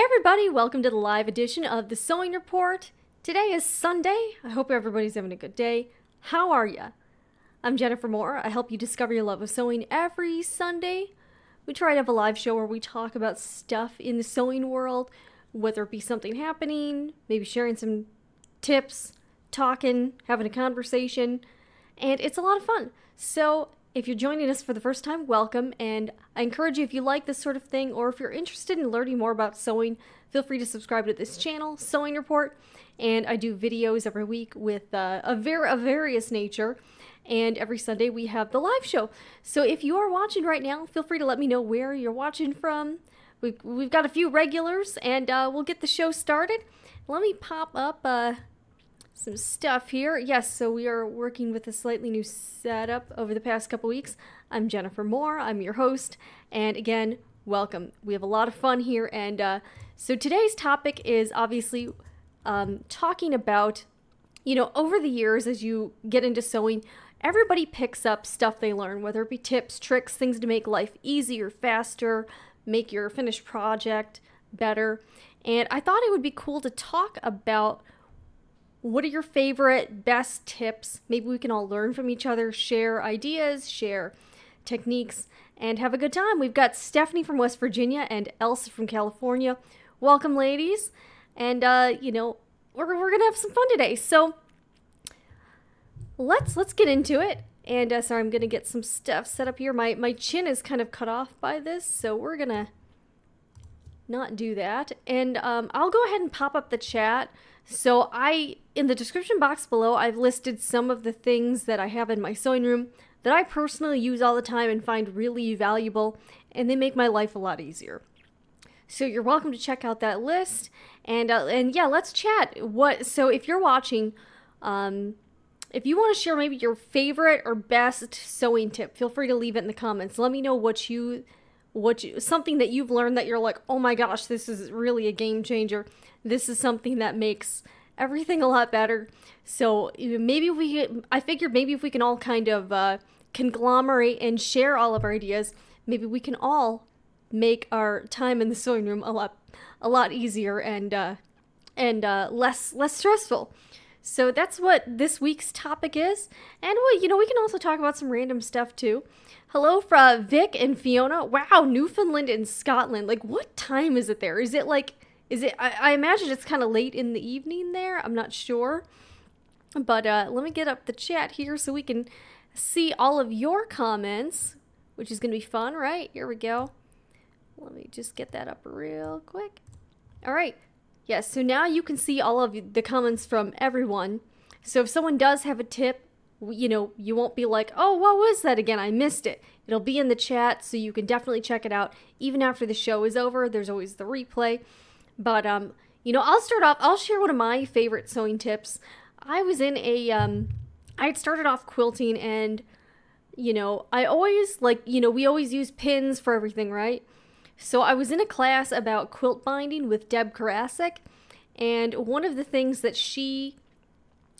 Hey everybody, welcome to the live edition of the Sewing Report. Today is Sunday. I hope everybody's having a good day. How are ya? I'm Jennifer Moore. I help you discover your love of sewing every Sunday. We try to have a live show where we talk about stuff in the sewing world, whether it be something happening, maybe sharing some tips, talking, having a conversation, and it's a lot of fun. So if you're joining us for the first time, welcome, and I encourage you, if you like this sort of thing, or if you're interested in learning more about sewing, feel free to subscribe to this channel, Sewing Report, and I do videos every week with a various nature, and every Sunday we have the live show. So if you are watching right now, feel free to let me know where you're watching from. We've got a few regulars, and we'll get the show started. Let me pop up some stuff here. Yes, so we are working with a slightly new setup over the past couple weeks. I'm Jennifer Moore, I'm your host, and again, welcome. We have a lot of fun here, and so today's topic is obviously talking about, you know, over the years as you get into sewing, everybody picks up stuff they learn, whether it be tips, tricks, things to make life easier, faster, make your finished project better, and I thought it would be cool to talk about what are your favorite, best tips? Maybe we can all learn from each other, share ideas, share techniques, and have a good time. We've got Stephanie from West Virginia and Elsa from California. Welcome, ladies. And, you know, we're going to have some fun today. So let's get into it. And, sorry, I'm going to get some stuff set up here. My chin is kind of cut off by this, so we're going to not do that. And I'll go ahead and pop up the chat. So in the description box below, I've listed some of the things that I have in my sewing room that I personally use all the time and find really valuable, and they make my life a lot easier. So you're welcome to check out that list, and yeah, let's chat. So if you're watching, if you want to share maybe your favorite or best sewing tip, feel free to leave it in the comments. Let me know something that you've learned that you're like, oh my gosh, this is really a game changer. This is something that makes everything a lot better. So maybe I figured maybe if we can all kind of conglomerate and share all of our ideas, maybe we can all make our time in the sewing room a lot easier and less stressful. So that's what this week's topic is. And we can also talk about some random stuff too. Hello from Vic and Fiona. Wow, Newfoundland and Scotland. Like, what time is it there? I imagine it's kind of late in the evening there. I'm not sure. But let me get up the chat here so we can see all of your comments, which is going to be fun, right? Here we go. Let me just get that up real quick. All right. Yes, so now you can see all of the comments from everyone. So if someone does have a tip, you know, you won't be like, oh, what was that again? I missed it. It'll be in the chat, so you can definitely check it out. Even after the show is over, there's always the replay. But, you know, I'll start off, I'll share one of my favorite sewing tips. I was in I had started off quilting, and, you know, I always, we always use pins for everything, right? So I was in a class about quilt binding with Deb Karasik, and one of the things that she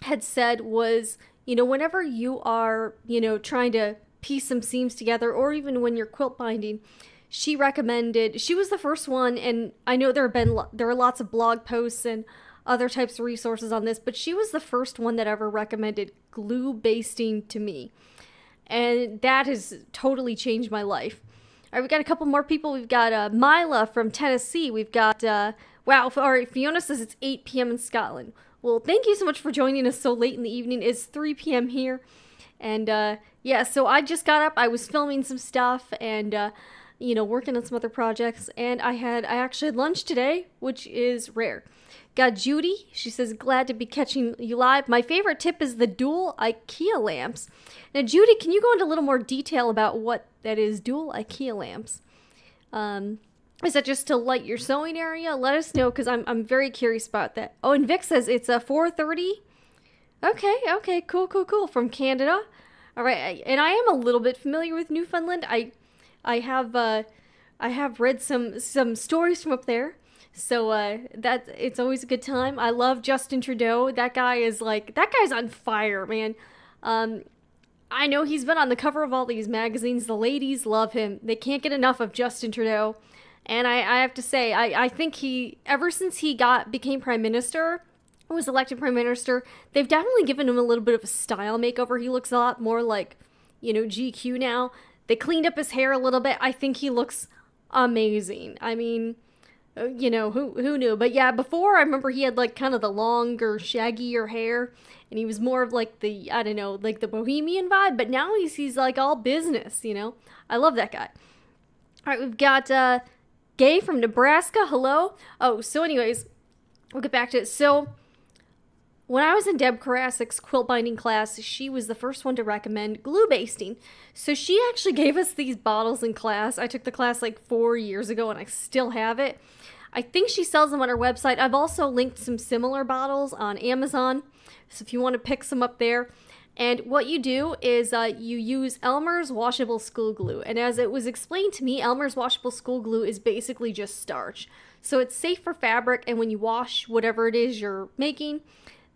had said was, you know, whenever you are, you know, trying to piece some seams together, or even when you're quilt binding, she was the first one, and I know there are lots of blog posts and other types of resources on this, but she was the first one that ever recommended glue basting to me, and that has totally changed my life. All right, we got a couple more people. We've got Mila from Tennessee. We've got, wow, all right, Fiona says it's 8 p.m. in Scotland. Well, thank you so much for joining us so late in the evening. It's 3 p.m. here. And, yeah, so I just got up. I was filming some stuff and, you know, working on some other projects. And I actually had lunch today, which is rare. Got Judy. She says, glad to be catching you live. My favorite tip is the dual IKEA lamps. Now, Judy, can you go into a little more detail about what that is, dual IKEA lamps? Is that just to light your sewing area? Let us know, because I'm very curious about that. Oh, and Vic says it's a 4:30. Okay, cool. From Canada. All right, and I am a little bit familiar with Newfoundland. I have read some stories from up there. So it's always a good time. I love Justin Trudeau. That guy's on fire, man. I know he's been on the cover of all these magazines. The ladies love him. They can't get enough of Justin Trudeau. And I have to say, I think ever since he became prime minister, was elected prime minister, they've definitely given him a little bit of a style makeover. He looks a lot more like, you know, GQ now. They cleaned up his hair a little bit. I think he looks amazing. I mean, you know, who knew? But yeah, before I remember he had like kind of the longer, shaggier hair, and he was more of like the, I don't know, like the bohemian vibe. But now he's like all business, you know. I love that guy. All right, we've got Gay from Nebraska. Hello. Oh, so anyways, we'll get back to it. So when I was in Deb Karasic's quilt binding class, she was the first one to recommend glue basting. So she actually gave us these bottles in class. I took the class like 4 years ago and I still have it. I think she sells them on her website. I've also linked some similar bottles on Amazon. So if you want to pick some up there. And what you do is you use Elmer's washable school glue. And as it was explained to me, Elmer's washable school glue is basically just starch. So it's safe for fabric, and when you wash whatever it is you're making,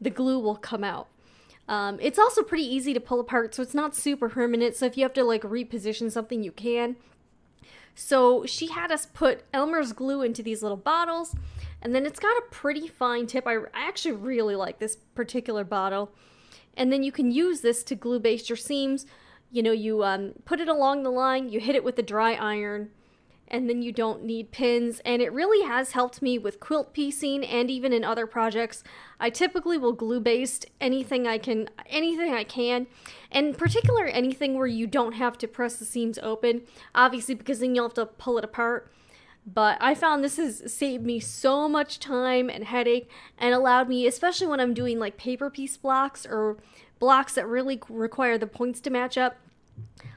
the glue will come out. It's also pretty easy to pull apart, so it's not super permanent. So if you have to like reposition something, you can. So she had us put Elmer's glue into these little bottles, and then it's got a pretty fine tip. I actually really like this particular bottle. And then you can use this to glue baste your seams. You know, you put it along the line, you hit it with a dry iron, and then you don't need pins. And it really has helped me with quilt piecing and even in other projects. I typically will glue baste anything I can, and in particular anything where you don't have to press the seams open, obviously, because then you'll have to pull it apart. But I found this has saved me so much time and headache, and allowed me, especially when I'm doing like paper piece blocks or blocks that really require the points to match up,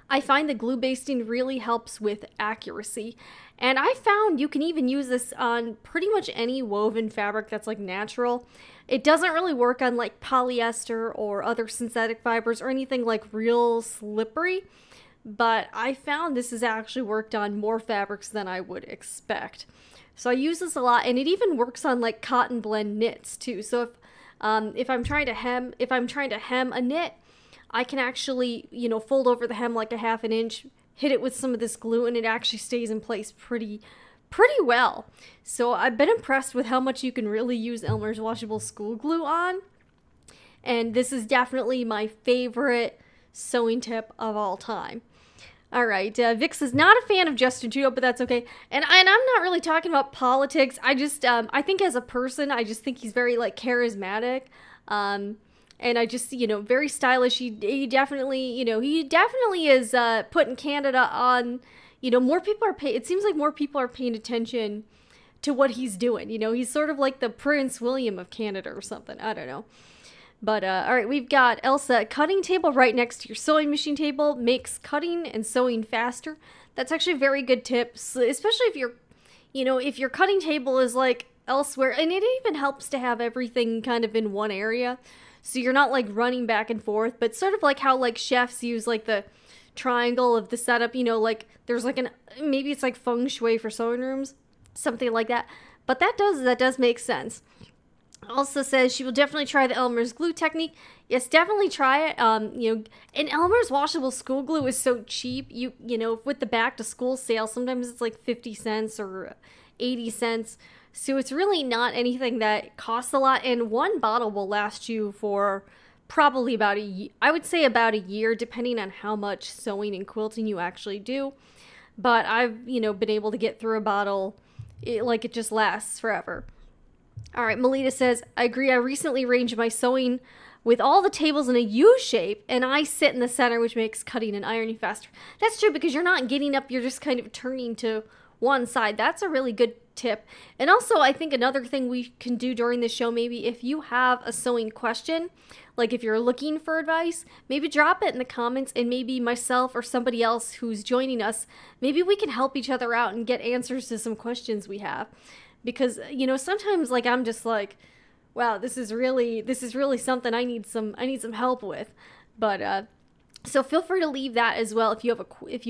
I find the glue basting really helps with accuracy. And I found you can even use this on pretty much any woven fabric that's like natural. It doesn't really work on like polyester or other synthetic fibers or anything like real slippery. But I found this has actually worked on more fabrics than I would expect. So I use this a lot, and it even works on like cotton blend knits too. So if I'm trying to hem a knit, I can actually, you know, fold over the hem like a ½ inch, hit it with some of this glue, and it actually stays in place pretty well. So I've been impressed with how much you can really use Elmer's washable school glue on. And this is definitely my favorite sewing tip of all time. All right, Vix is not a fan of Justin Trudeau, but that's okay. And I'm not really talking about politics. I just, I think as a person, I just think he's very, like, charismatic. And I just, you know, very stylish. He definitely, you know, he definitely is putting Canada on, you know, more people are it seems like more people are paying attention to what he's doing. You know, he's sort of like the Prince William of Canada or something. I don't know. But, all right, we've got Elsa. Cutting table right next to your sewing machine table makes cutting and sewing faster. That's actually a very good tip, especially if you're, you know, if your cutting table is, like, elsewhere. And it even helps to have everything kind of in one area, so you're not, like, running back and forth. But sort of like how, like, chefs use, like, the triangle of the setup, you know, like, there's, like, maybe it's, like, feng shui for sewing rooms, something like that. But that does make sense. Also says she will definitely try the Elmer's glue technique. Yes, definitely try it. You know, and Elmer's washable school glue is so cheap. You know, with the back to school sale, sometimes it's like 50 cents or 80 cents. So it's really not anything that costs a lot. And one bottle will last you for probably about I would say about a year, depending on how much sewing and quilting you actually do. But I've, you know, been able to get through a bottle, it just lasts forever. All right, Melita says, I agree. I recently arranged my sewing with all the tables in a U shape, and I sit in the center, which makes cutting and ironing faster. That's true, because you're not getting up, you're just kind of turning to one side. That's a really good tip. And also, I think another thing we can do during the show, maybe if you have a sewing question, like if you're looking for advice, maybe drop it in the comments, and maybe myself or somebody else who's joining us, maybe we can help each other out and get answers to some questions we have. Because, you know, sometimes, like, I'm just like, wow, this is really something I need some help with. But so feel free to leave that as well if you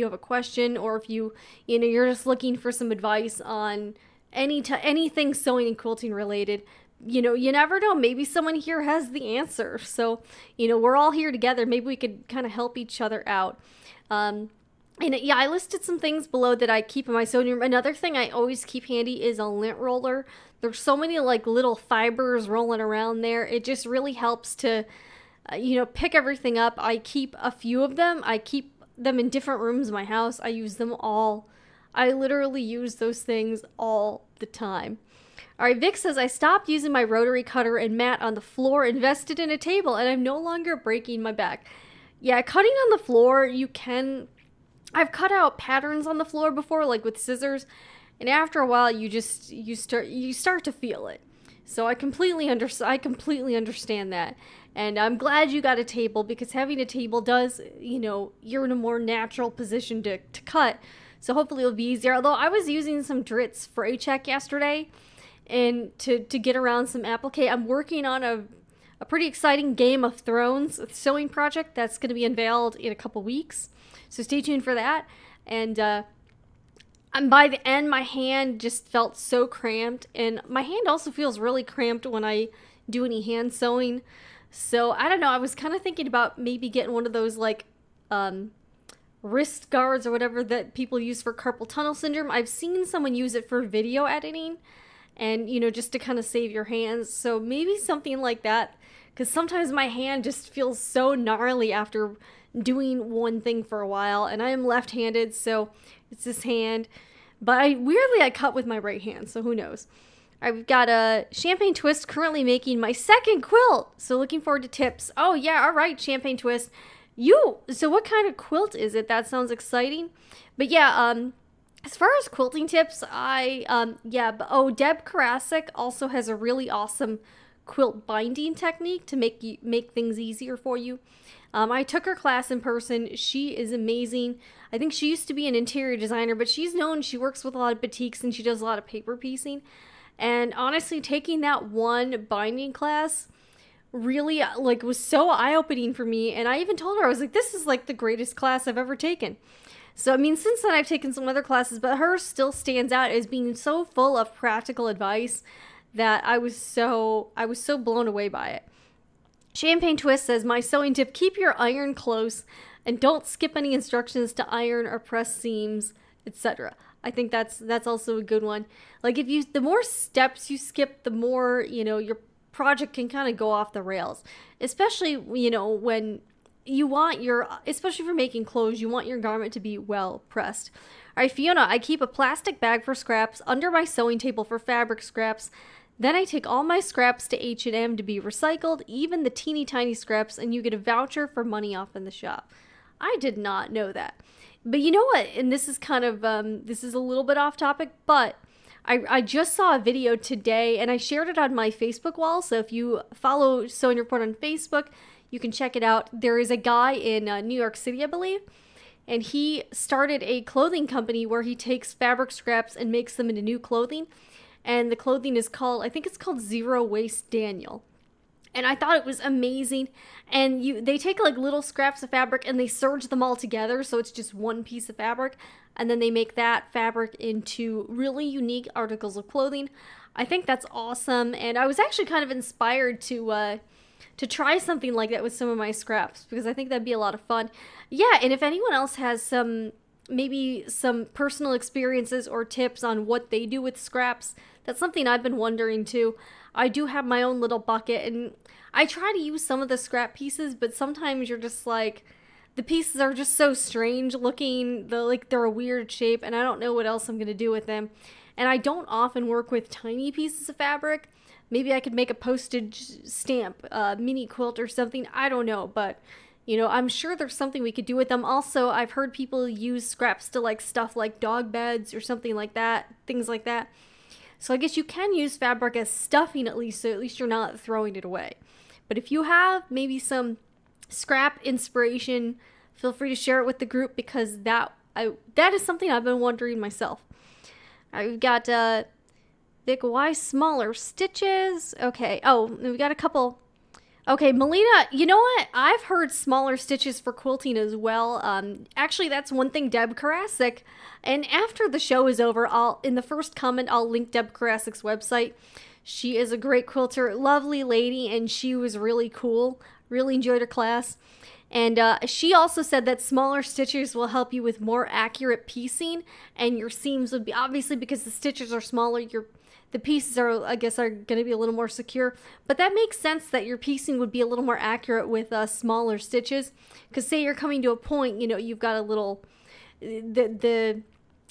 have a question, or if you know, you're just looking for some advice on anything sewing and quilting related. You know, you never know, maybe someone here has the answer. So, you know, we're all here together. Maybe we could kind of help each other out. And yeah, I listed some things below that I keep in my sewing room. Another thing I always keep handy is a lint roller. There's so many like little fibers rolling around there. It just really helps to, pick everything up. I keep a few of them. I keep them in different rooms of my house. I use them all. I literally use those things all the time. All right, Vic says, I stopped using my rotary cutter and mat on the floor, invested in a table, and I'm no longer breaking my back. Yeah, cutting on the floor, I've cut out patterns on the floor before, like with scissors, and after a while, you start to feel it. So I completely understand that, and I'm glad you got a table, because having a table does, you're in a more natural position to cut. So hopefully it'll be easier. Although I was using some Dritz for a check yesterday, and to get around some applique. I'm working on a pretty exciting Game of Thrones sewing project that's going to be unveiled in a couple weeks. So stay tuned for that. And by the end, my hand just felt so cramped. And my hand also feels really cramped when I do any hand sewing. So I don't know. I was kind of thinking about maybe getting one of those like wrist guards or whatever that people use for carpal tunnel syndrome. I've seen someone use it for video editing and, just to kind of save your hands. So maybe something like that, because sometimes my hand just feels so gnarly after doing one thing for a while, and I am left-handed, so it's this hand. But I cut with my right hand, so who knows. I've got a Champagne Twist currently making my second quilt, so looking forward to tips. Oh yeah, all right, Champagne Twist. So what kind of quilt is it? That sounds exciting. But yeah, as far as quilting tips, Deb Karasik also has a really awesome quilt binding technique to make things easier for you. I took her class in person. She is amazing. I think she used to be an interior designer, but she works with a lot of batiks and she does a lot of paper piecing. And honestly, taking that one binding class really was so eye-opening for me. And I even told her, I was like, this is like the greatest class I've ever taken. So, I mean, since then I've taken some other classes, but hers still stands out as being so full of practical advice that I was so blown away by it. Champagne Twist says, my sewing tip, keep your iron close and don't skip any instructions to iron or press seams, etc. I think that's also a good one. Like the more steps you skip, the more, your project can kind of go off the rails. Especially, when especially for making clothes, you want your garment to be well pressed. All right, Fiona, I keep a plastic bag for scraps under my sewing table for fabric scraps. Then I take all my scraps to H&M to be recycled, even the teeny tiny scraps, and you get a voucher for money off in the shop. I did not know that. But you know what? And this is kind of, this is a little bit off topic, but I just saw a video today, and I shared it on my Facebook wall, so if you follow Sewing Report on Facebook, you can check it out. There is a guy in New York City, I believe, and he started a clothing company where he takes fabric scraps and makes them into new clothing. And the clothing is called, I think it's called Zero Waste Daniel. And I thought it was amazing. And they take like little scraps of fabric and they serge them all together, so it's just one piece of fabric. And then they make that fabric into really unique articles of clothing. I think that's awesome. And I was actually kind of inspired to try something like that with some of my scraps, because I think that'd be a lot of fun. Yeah, and if anyone else has maybe some personal experiences or tips on what they do with scraps, that's something I've been wondering too. I do have my own little bucket, and I try to use some of the scrap pieces, but sometimes you're just like, the pieces are just so strange looking, they're a weird shape, and I don't know what else I'm going to do with them. And I don't often work with tiny pieces of fabric. Maybe I could make a postage stamp mini quilt or something. I don't know, but I'm sure there's something we could do with them. Also, I've heard people use scraps to stuff like dog beds or something like that, things like that. So I guess you can use fabric as stuffing at least, so at least you're not throwing it away. But if you have maybe some scrap inspiration, feel free to share it with the group, because that is something I've been wondering myself. We've got Vic, why smaller stitches? Okay. Oh, we got a couple. Okay, Melina, you know what? I've heard smaller stitches for quilting as well. Actually, that's one thing Deb Karasik. And after the show is over, in the first comment, I'll link Deb Karasik's website. She is a great quilter, lovely lady, and she was really cool. Really enjoyed her class. And she also said that smaller stitches will help you with more accurate piecing, and your seams would be, obviously because the stitches are smaller, the pieces are, I guess, are going to be a little more secure. But that makes sense that your piecing would be a little more accurate with smaller stitches. Because say you're coming to a point, you know, you've got a little, the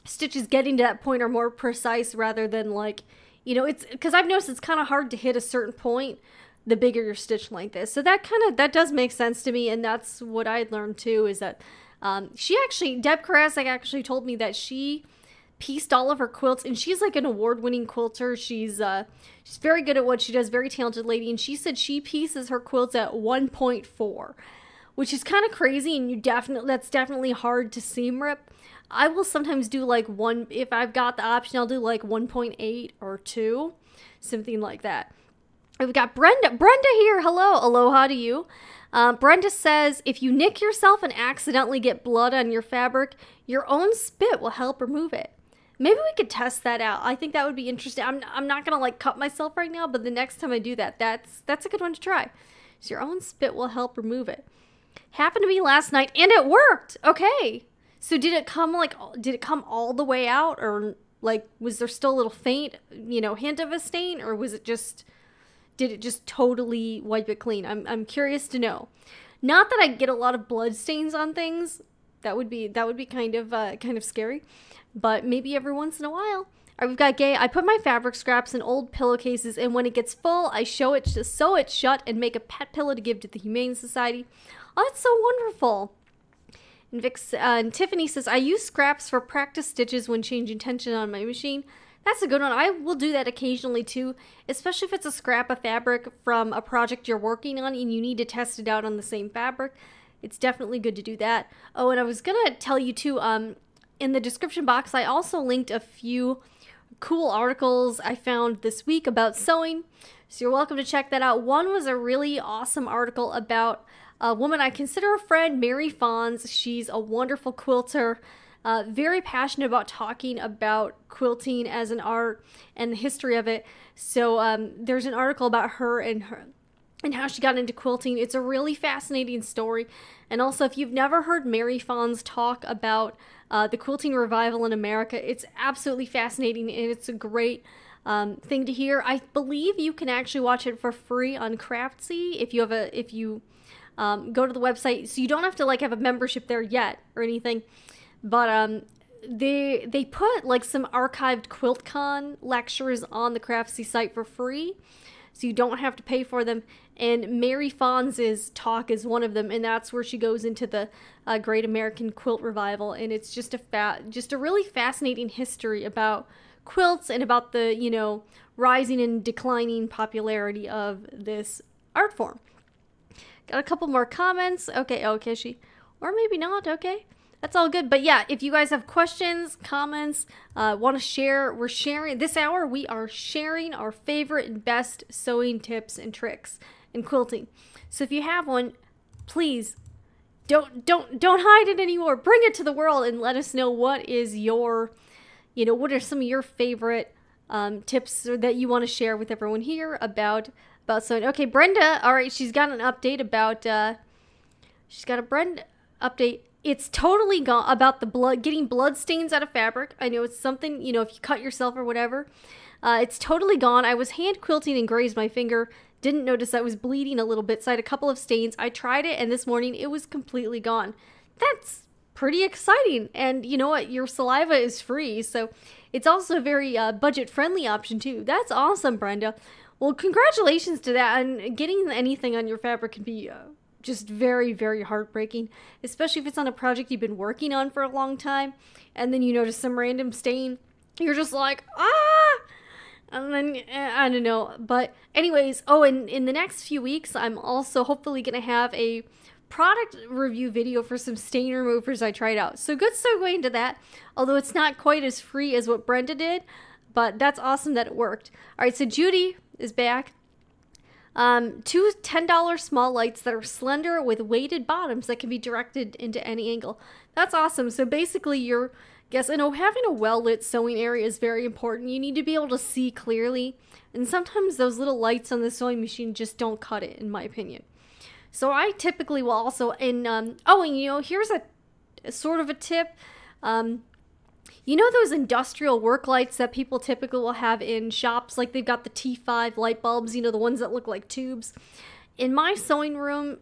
stitches getting to that point are more precise rather than like, you know, it's, because I've noticed it's kind of hard to hit a certain point the bigger your stitch length is. So that does make sense to me, and that's what I learned too, is that Deb Karasek actually told me that she pieced all of her quilts, and she's like an award-winning quilter. She's very good at what she does, very talented lady, and she said she pieces her quilts at 1.4, which is kind of crazy, and that's definitely hard to seam rip. I will sometimes do like if I've got the option, I'll do like 1.8 or 2, something like that. We've got Brenda here. Hello, aloha to you. Brenda says, if you nick yourself and accidentally get blood on your fabric, your own spit will help remove it. Maybe we could test that out. I think that would be interesting. I'm not gonna like cut myself right now, but the next time I do that, that's a good one to try. So your own spit will help remove it. Happened to me last night, and it worked. Okay. So did it come all the way out, or like was there still a little faint, you know, hint of a stain, or was it just? Did it just totally wipe it clean? I'm curious to know. Not that I get a lot of blood stains on things. That would be kind of scary. But maybe every once in a while. All right, we've got Gay. I put my fabric scraps in old pillowcases, and when it gets full, I sew it shut and make a pet pillow to give to the Humane Society. Oh, that's so wonderful. And Tiffany says, I use scraps for practice stitches when changing tension on my machine. That's a good one. I will do that occasionally too, especially if it's a scrap of fabric from a project you're working on and you need to test it out on the same fabric. It's definitely good to do that. Oh, and I was going to tell you too, in the description box, I also linked a few cool articles I found this week about sewing, so you're welcome to check that out. One was a really awesome article about a woman I consider a friend, Mary Fons. She's a wonderful quilter. Very passionate about talking about quilting as an art and the history of it. So there's an article about her and how she got into quilting. It's a really fascinating story. And also, if you've never heard Mary Fons talk about the quilting revival in America, it's absolutely fascinating, and it's a great thing to hear. I believe you can actually watch it for free on Craftsy if you go to the website. So you don't have to like have a membership there yet or anything. But they put like some archived QuiltCon lectures on the Craftsy site for free, so you don't have to pay for them. And Mary Fons' talk is one of them, and that's where she goes into the Great American Quilt Revival, and it's just a really fascinating history about quilts and about the, you know, rising and declining popularity of this art form. Got a couple more comments. Okay, or maybe not. Okay. That's all good. But yeah, if you guys have questions, comments, want to share, we're sharing this hour. We are sharing our favorite and best sewing tips and tricks in quilting. So if you have one, please don't hide it anymore. Bring it to the world and let us know what is your, you know, what are some of your favorite tips that you want to share with everyone here about sewing. Okay, Brenda. All right, she's got an update about. She's got a Brenda update. It's totally gone about the blood, getting blood stains out of fabric. I know it's something, you know, if you cut yourself or whatever. It's totally gone. I was hand quilting and grazed my finger. Didn't notice I was bleeding a little bit, so I had a couple of stains. I tried it, and this morning it was completely gone. That's pretty exciting. And you know what? Your saliva is free, so it's also a very budget-friendly option too. That's awesome, Brenda. Well, congratulations to that. And getting anything on your fabric can be just very, very heartbreaking, especially if it's on a project you've been working on for a long time, and then you notice some random stain. You're just like, ah! And then, I don't know. But anyways, oh, and in the next few weeks, I'm also hopefully going to have a product review video for some stain removers I tried out. So good segue into that, although it's not quite as free as what Brenda did, but that's awesome that it worked. All right, so Judy is back. Two $10 small lights that are slender with weighted bottoms that can be directed into any angle. That's awesome. So basically having a well-lit sewing area is very important. You need to be able to see clearly, and sometimes those little lights on the sewing machine just don't cut it, in my opinion. So I typically will also, oh, and you know, here's a sort of a tip. You know those industrial work lights that people typically will have in shops? Like they've got the T5 light bulbs, you know, the ones that look like tubes. In my sewing room,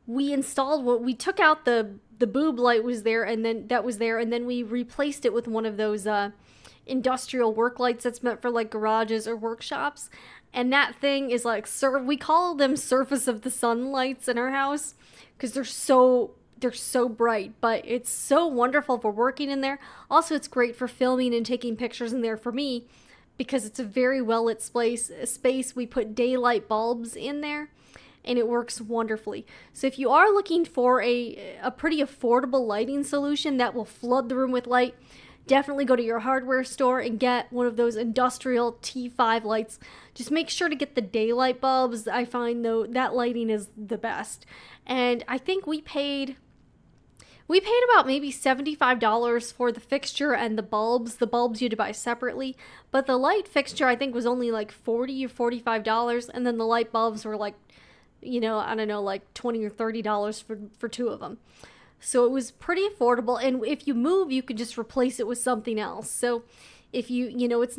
we installed we took out the boob light was there, and then we replaced it with one of those industrial work lights that's meant for like garages or workshops. And that thing is like, we call them surface of the sun lights in our house because they're so bright, but it's so wonderful for working in there. Also, it's great for filming and taking pictures in there for me because it's a very well lit space. We put daylight bulbs in there and it works wonderfully. So if you are looking for a pretty affordable lighting solution that will flood the room with light, definitely go to your hardware store and get one of those industrial T5 lights. Just make sure to get the daylight bulbs. I find though that lighting is the best. And I think we paid about maybe $75 for the fixture and the bulbs. The bulbs you had to buy separately, but the light fixture I think was only like $40 or $45, and then the light bulbs were like, you know, I don't know, like $20 or $30 for two of them. So it was pretty affordable, and if you move, you could just replace it with something else. So if you know, it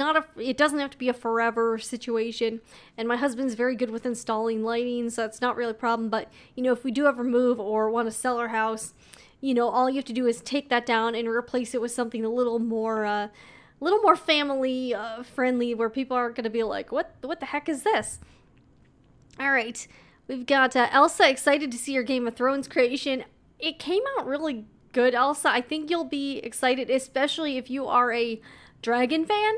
doesn't have to be a forever situation, and my husband's very good with installing lighting, so it's not really a problem. But, you know, if we do ever move or want to sell our house, you know, all you have to do is take that down and replace it with something a little more family friendly, where people aren't going to be like, what the heck is this? All right, we've got Elsa, excited to see your Game of Thrones creation. It came out really good, Elsa. I think you'll be excited, especially if you are a dragon fan.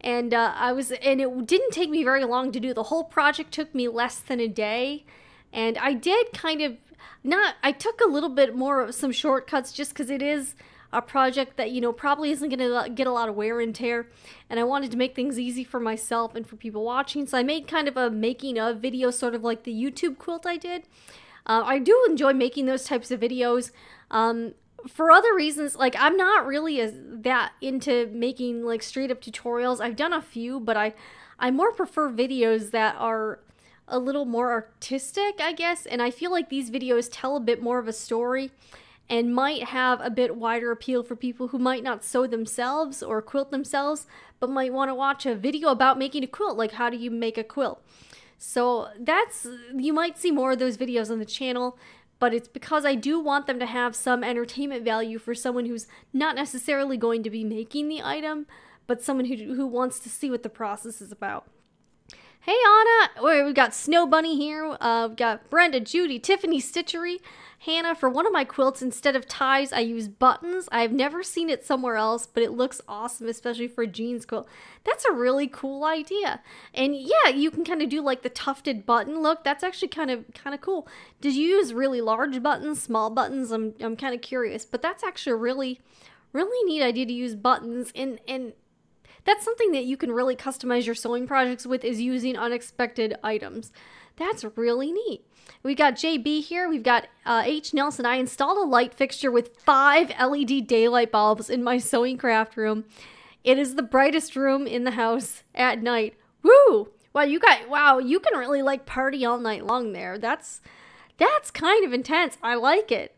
And it didn't take me very long to do. The whole project took me less than a day. And I did I took a little bit more of some shortcuts just because it is a project that, you know, probably isn't going to get a lot of wear and tear. And I wanted to make things easy for myself and for people watching. So I made kind of a making of video, sort of like the YouTube quilt I did. I do enjoy making those types of videos. For other reasons, like I'm not really that into making like straight up tutorials. I've done a few, but I more prefer videos that are a little more artistic, I guess. And I feel like these videos tell a bit more of a story and might have a bit wider appeal for people who might not sew themselves or quilt themselves, but might want to watch a video about making a quilt, like how do you make a quilt. So you might see more of those videos on the channel, but it's because I do want them to have some entertainment value for someone who's not necessarily going to be making the item, but someone who wants to see what the process is about. Hey Anna, we've got Snow Bunny here, we've got Brenda, Judy, Tiffany, Stitchery, Hannah. For one of my quilts, instead of ties, I use buttons. I've never seen it somewhere else, but it looks awesome, especially for a jeans quilt. That's a really cool idea. And yeah, you can kind of do like the tufted button look. That's actually kind of cool. Did you use really large buttons, small buttons? I'm kind of curious, but that's actually a really neat idea to use buttons. And that's something that you can really customize your sewing projects with, is using unexpected items. That's really neat. We got JB here. We've got H. Nelson. I installed a light fixture with 5 LED daylight bulbs in my sewing craft room. It is the brightest room in the house at night. Woo! Wow, you can really like party all night long there. That's kind of intense. I like it.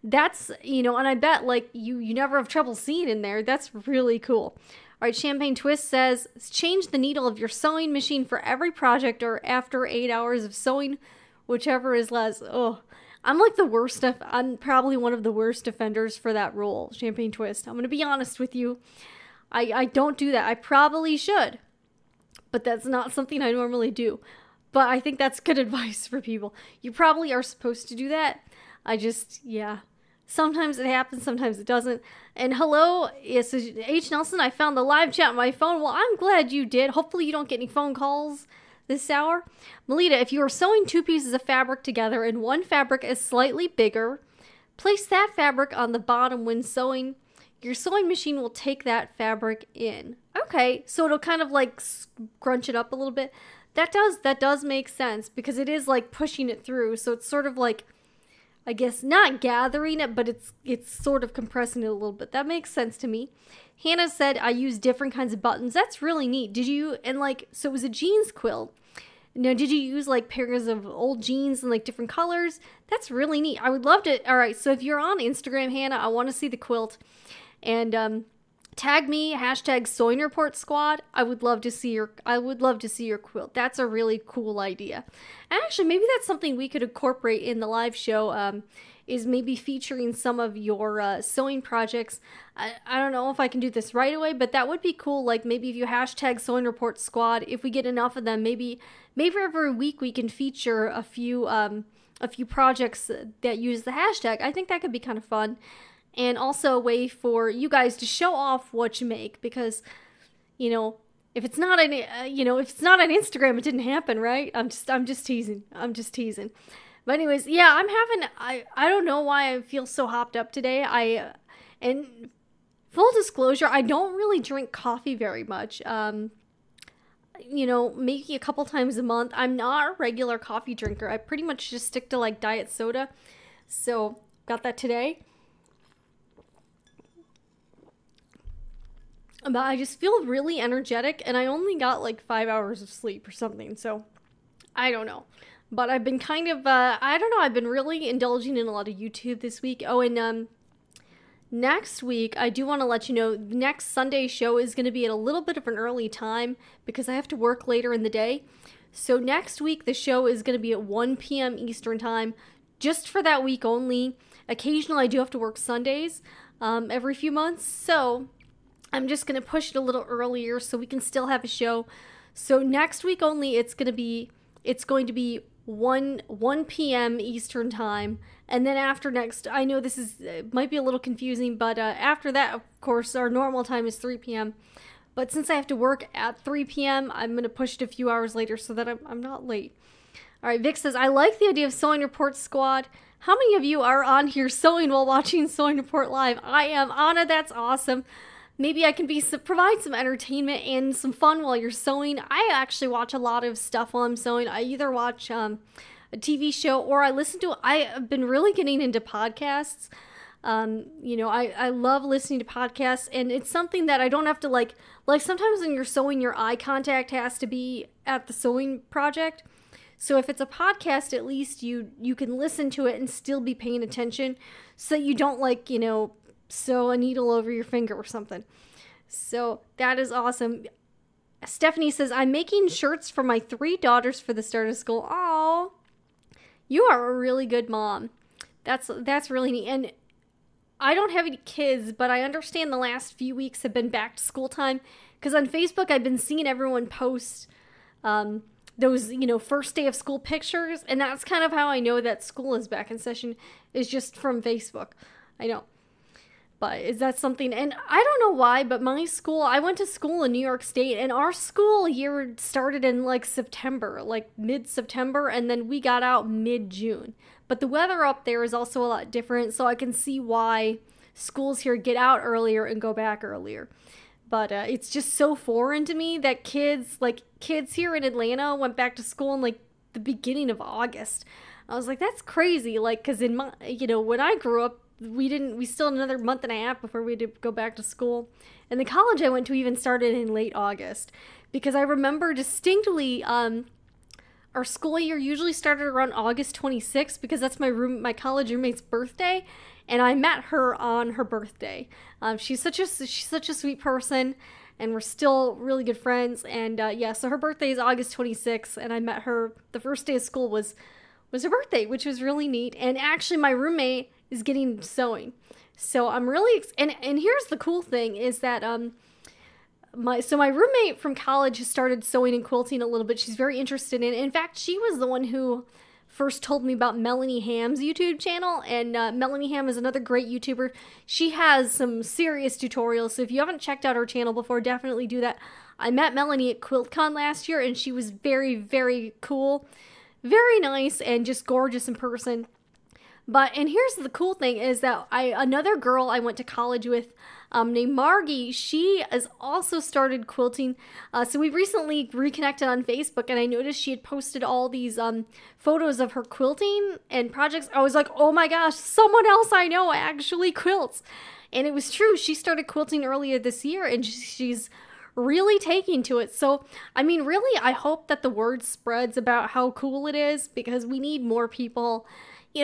That's, you know, and I bet like you never have trouble seeing in there. That's really cool. All right, Champagne Twist says, change the needle of your sewing machine for every project or after 8 hours of sewing, whichever is less. Oh, I'm like the worst. I'm probably one of the worst offenders for that rule, Champagne Twist. I'm going to be honest with you. I don't do that. I probably should, but that's not something I normally do. But I think that's good advice for people. You probably are supposed to do that. Yeah. Sometimes it happens, sometimes it doesn't. And hello, yes, H. Nelson, I found the live chat on my phone. Well, I'm glad you did. Hopefully you don't get any phone calls this hour. Melita, if you are sewing 2 pieces of fabric together and one fabric is slightly bigger, place that fabric on the bottom when sewing. Your sewing machine will take that fabric in. Okay, so it'll kind of like scrunch it up a little bit. That does make sense because it is like pushing it through. So it's sort of like, I guess not gathering it, but it's sort of compressing it a little bit. That makes sense to me. Hannah said, I use different kinds of buttons. That's really neat. So it was a jeans quilt. Now, did you use like pairs of old jeans in like different colors? That's really neat. I would love to. All right, so if you're on Instagram, Hannah, I want to see the quilt. And tag me, hashtag Sewing Report Squad. I would love to see your quilt. That's a really cool idea. And actually, maybe that's something we could incorporate in the live show, is maybe featuring some of your sewing projects. I don't know if I can do this right away, but that would be cool. Like maybe if you hashtag Sewing Report Squad, if we get enough of them, maybe every week we can feature a few projects that use the hashtag. I think that could be kind of fun. And also a way for you guys to show off what you make, because, you know, if it's not on Instagram, it didn't happen, right? I'm just teasing. But anyways, yeah, I don't know why I feel so hopped up today. And full disclosure, I don't really drink coffee very much. Maybe a couple times a month. I'm not a regular coffee drinker. I pretty much just stick to like diet soda. So got that today. But I just feel really energetic, and I only got like 5 hours of sleep or something, so I don't know. But I've been kind of, I've been really indulging in a lot of YouTube this week. Oh, and next week, I do want to let you know, next Sunday show is going to be at a little bit of an early time because I have to work later in the day. So next week, the show is going to be at 1 p.m. Eastern time, just for that week only. Occasionally, I do have to work Sundays every few months, so I'm just going to push it a little earlier so we can still have a show. So next week only, it's going to be 1 p.m. Eastern time. And then after next, I know this might be a little confusing, but after that, of course, our normal time is 3 p.m. But since I have to work at 3 p.m., I'm going to push it a few hours later so that I'm not late. All right, Vic says, I like the idea of Sewing Report Squad. How many of you are on here sewing while watching Sewing Report Live? I am. Anna, that's awesome. Maybe I can provide some entertainment and some fun while you're sewing. I actually watch a lot of stuff while I'm sewing. I either watch a TV show or I have been really getting into podcasts. I love listening to podcasts, and it's something that I don't have to like sometimes when you're sewing, your eye contact has to be at the sewing project. So if it's a podcast, at least you can listen to it and still be paying attention so that you don't sew a needle over your finger or something. So that is awesome. Stephanie says, I'm making shirts for my 3 daughters for the start of school. Oh, you are a really good mom. That's really neat. And I don't have any kids, but I understand the last few weeks have been back to school time, because on Facebook I've been seeing everyone post those first day of school pictures, and that's kind of how I know that school is back in session, is just from Facebook. I know. But is that something, and I don't know why, but I went to school in New York State, and our school year started in September, mid-September, and then we got out mid-June. But the weather up there is also a lot different, so I can see why schools here get out earlier and go back earlier. But it's just so foreign to me that kids here in Atlanta went back to school in the beginning of August. I was like, that's crazy, because in my, when I grew up, we still had another month and a half before we had to go back to school. And the college I went to even started in late August, because I remember distinctly our school year usually started around August 26th, because that's my college roommate's birthday, and I met her on her birthday. She's such a sweet person, and we're still really good friends. And so her birthday is August 26th, and I met her the first day of school was her birthday, which was really neat. And actually my roommate is getting sewing. So I'm really, and here's the cool thing is that, my roommate from college has started sewing and quilting a little bit. She's very interested in it. In fact, she was the one who first told me about Melanie Ham's YouTube channel, and Melanie Ham is another great YouTuber. She has some serious tutorials, so if you haven't checked out her channel before, definitely do that. I met Melanie at QuiltCon last year, and she was very, very cool, very nice, and just gorgeous in person. And here's the cool thing is that another girl I went to college with named Margie, she has also started quilting. So we recently reconnected on Facebook, and I noticed she had posted all these photos of her quilting and projects. I was like, oh my gosh, someone else I know actually quilts. And it was true. She started quilting earlier this year, and she's really taking to it. So, I mean, really, I hope that the word spreads about how cool it is, because we need more people, we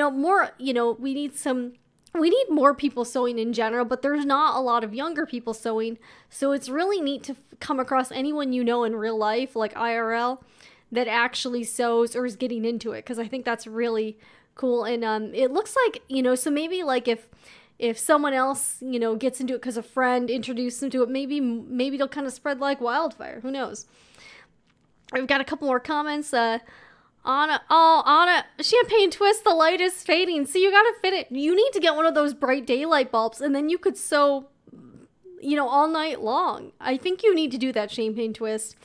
need more people sewing in general, but there's not a lot of younger people sewing. So it's really neat to come across anyone you know in real life, like IRL, that actually sews or is getting into it, because I think that's really cool. And it looks like, so maybe like if someone else, gets into it because a friend introduced them to it, maybe it'll kind of spread like wildfire. Who knows? I've got a couple more comments. Anna, champagne twist, the light is fading. So you gotta fit it. You need to get one of those bright daylight bulbs, and then you could sew, all night long. I think you need to do that, champagne twist.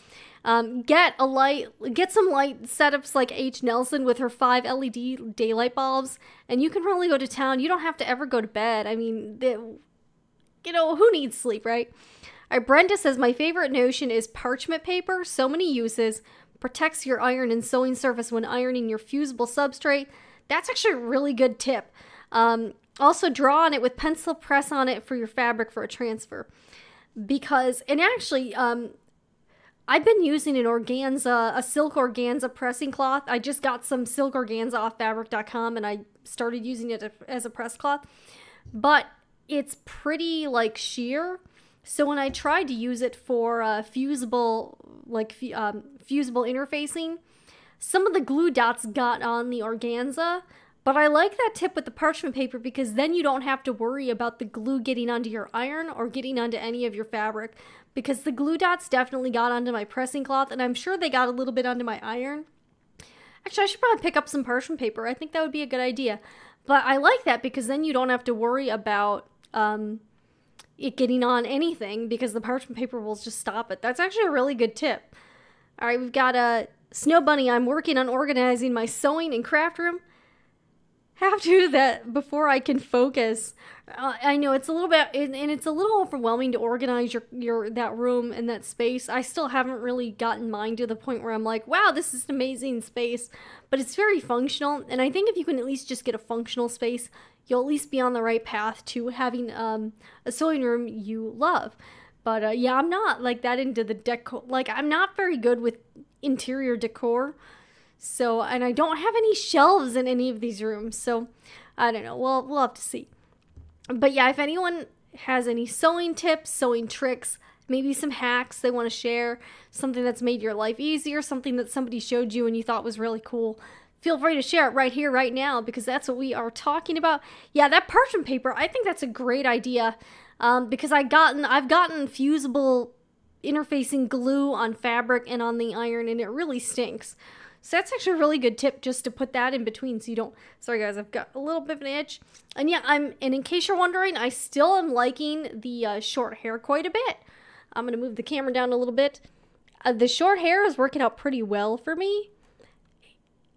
Get some light setups like H. Nelson with her 5 LED daylight bulbs, and you can really go to town. You don't have to ever go to bed. I mean, who needs sleep, right? All right, Brenda says, my favorite notion is parchment paper. So many uses. Protects your iron and sewing surface when ironing your fusible substrate. That's actually a really good tip. Also, draw on it with pencil, press on it for your fabric for a transfer. I've been using a silk organza pressing cloth. I just got some silk organza off fabric.com, and I started using it as a press cloth. But it's pretty like sheer. So when I tried to use it for fusible interfacing, some of the glue dots got on the organza. But I like that tip with the parchment paper, because then you don't have to worry about the glue getting onto your iron or getting onto any of your fabric, because the glue dots definitely got onto my pressing cloth, and I'm sure they got a little bit onto my iron. Actually, I should probably pick up some parchment paper. I think that would be a good idea. But I like that, because then you don't have to worry about it getting on anything, because the parchment paper will just stop it. That's actually a really good tip. All right, we've got a Snow Bunny. I'm working on organizing my sewing and craft room. Have to do that before I can focus. I know it's a little bit, and it's a little overwhelming to organize that room and that space. I still haven't really gotten mine to the point where I'm like, wow, this is an amazing space. But it's very functional, and I think if you can at least just get a functional space, you'll at least be on the right path to having a sewing room you love. But yeah, I'm not like that into the decor. Like, I'm not very good with interior decor. So, and I don't have any shelves in any of these rooms. So, I don't know. We'll have to see. But yeah, if anyone has any sewing tips, sewing tricks, maybe some hacks they want to share, something that's made your life easier, something that somebody showed you and you thought was really cool, feel free to share it right here, right now, because that's what we are talking about. Yeah, that parchment paper, I think that's a great idea, because I've gotten fusible interfacing glue on fabric and on the iron, and it really stinks. So that's actually a really good tip, just to put that in between so you don't... Sorry guys, I've got a little bit of an itch. And yeah, and in case you're wondering, I still am liking the short hair quite a bit. I'm going to move the camera down a little bit. The short hair is working out pretty well for me.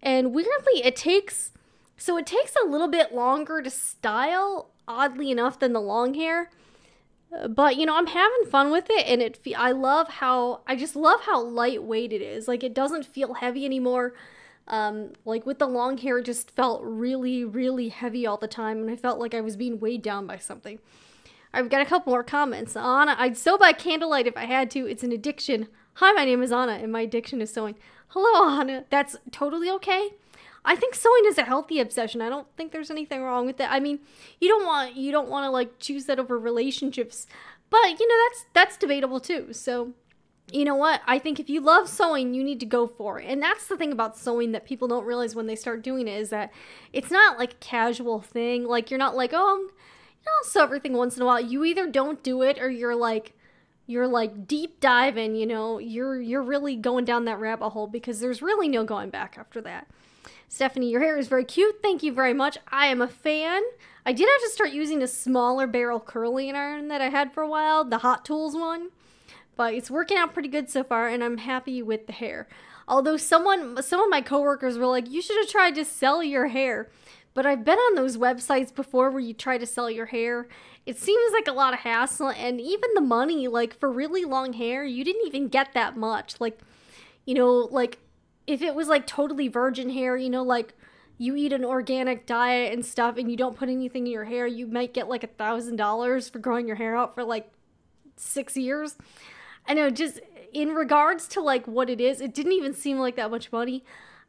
And weirdly, it takes a little bit longer to style, oddly enough, than the long hair. But, I'm having fun with it, and I just love how lightweight it is. Like, it doesn't feel heavy anymore. Like, with the long hair, it just felt really, really heavy all the time, and I felt like I was being weighed down by something. I've got a couple more comments. Anna, I'd sew by candlelight if I had to. It's an addiction. Hi, my name is Anna, and my addiction is sewing. Hello, Anna. That's totally okay. I think sewing is a healthy obsession. I don't think there's anything wrong with that. I mean, you don't want to like choose that over relationships, but that's debatable too. So, you know what? I think if you love sewing, you need to go for it. And that's the thing about sewing that people don't realize when they start doing it, is that it's not like a casual thing. Like, you're not like, oh, I'll sew everything once in a while. You either don't do it, or you're like deep diving, you're really going down that rabbit hole, because there's really no going back after that. Stephanie, your hair is very cute. Thank you very much. I am a fan. I did have to start using a smaller barrel curling iron that I had for a while, the Hot Tools one. But it's working out pretty good so far, and I'm happy with the hair. Although some of my coworkers were like, you should have tried to sell your hair. But I've been on those websites before where you try to sell your hair. It seems like a lot of hassle, and even the money, like, for really long hair, you didn't even get that much. Like, if it was like totally virgin hair, like you eat an organic diet and stuff and you don't put anything in your hair, you might get like $1,000 for growing your hair out for like 6 years. I know, just in regards to like what it is, it didn't even seem like that much money.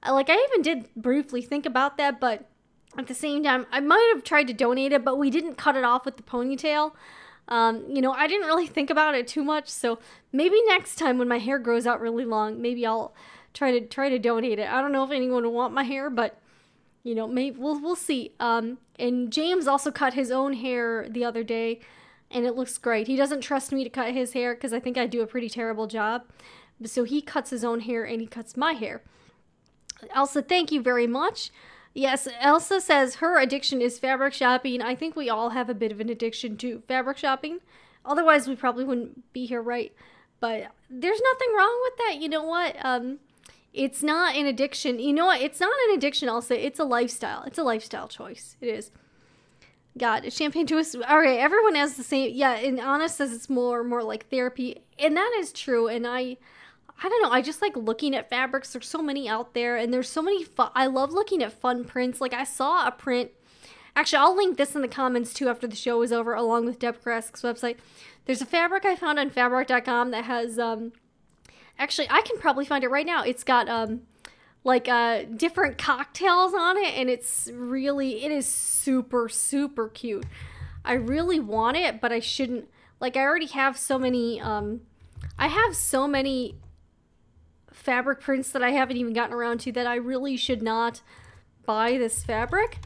Like I even did briefly think about that, but at the same time, I might have tried to donate it, but we didn't cut it off with the ponytail. You know, I didn't really think about it too much, so maybe next time when my hair grows out really long, maybe I'll try to donate it. I don't know if anyone will want my hair, but you know, maybe we'll see. And James also cut his own hair the other day, and it looks great. He doesn't trust me to cut his hair because I think I do a pretty terrible job. So he cuts his own hair and he cuts my hair. Elsa, thank you very much. Yes, Elsa says her addiction is fabric shopping. I think we all have a bit of an addiction to fabric shopping. Otherwise, we probably wouldn't be here, right? But there's nothing wrong with that. You know what? It's not an addiction. You know what? It's not an addiction, Elsa. It's a lifestyle. It's a lifestyle choice. It is. God, champagne twist. All right, everyone has the same. Yeah, and Anna says it's more like therapy. And that is true. And I don't know, I just like looking at fabrics. There's so many out there, and there's so many I love looking at fun prints. Like I saw a print. Actually, I'll link this in the comments too after the show is over, along with Deb Krask's website. There's a fabric I found on Fabric.com that has, actually, I can probably find it right now. It's got, different cocktails on it, and it is super, super cute. I really want it, but I shouldn't. Like, I already have so many, I have so many fabric prints that I haven't even gotten around to that I really should not buy this fabric.